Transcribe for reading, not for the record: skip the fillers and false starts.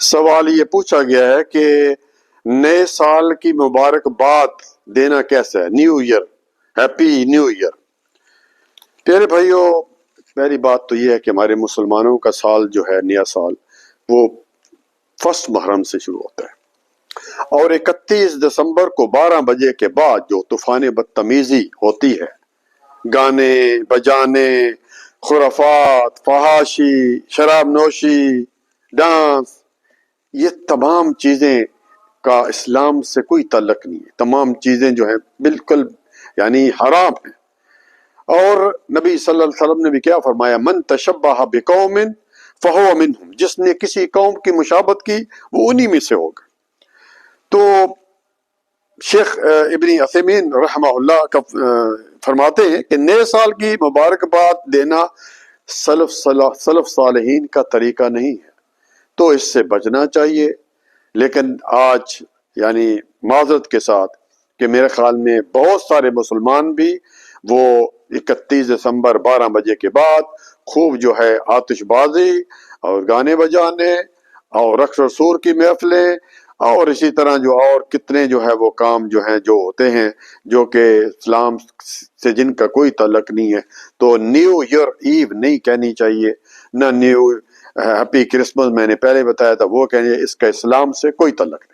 سوال یہ پوچھا گیا ہے کہ نئے سال کی مبارکباد دینا کیسا ہے؟ New year, happy new year. پیارے بھائیوں، پہلی بات تو یہ ہے کہ ہمارے مسلمانوں کا سال جو ہے، نیا سال، وہ 1 محرم سے شروع ہوتا ہے، اور 31 دسمبر کو 12 بجے کے بعد جو طوفان بدتمیزی ہوتی ہے، گانے بجانے، خرافات، فحاشی، شراب نوشی، ڈانس، یہ تمام چیزیں کا اسلام سے کوئی تعلق نہیں ہے۔ تمام چیزیں جو ہیں بالکل یعنی حرام ہیں۔ اور نبی صلی اللہ علیہ وسلم نے بھی کیا فرمایا؟ من تشبہ بقوم فہو منہم، جس نے کسی قوم کی مشابہت کی وہ انہی میں سے ہوگا۔ تو شیخ ابن عثیمین رحمہ اللہ کا فرماتے ہیں کہ نئے سال کی مبارکباد دینا سلف صالحین کا طریقہ نہیں ہے، تو اس سے بچنا چاہیے۔ لیکن آج یعنی معذرت کے ساتھ کہ میرے خیال میں بہت سارے مسلمان بھی وہ 31 دسمبر 12 بجے کے بعد خوب جو ہے آتش بازی اور گانے بجانے اور رقص و سور کی محفلیں اور اسی طرح جو اور کتنے جو ہے وہ کام جو ہیں جو ہوتے ہیں جو کہ اسلام سے جن کا کوئی تعلق نہیں ہے، تو نیو ایئر ایو نہیں کہنی چاہیے، نہ نیو ہیپی کرسمس میں نے پہلے بتایا تھا وہ کہنے، اس کا اسلام سے کوئی تعلق نہیں۔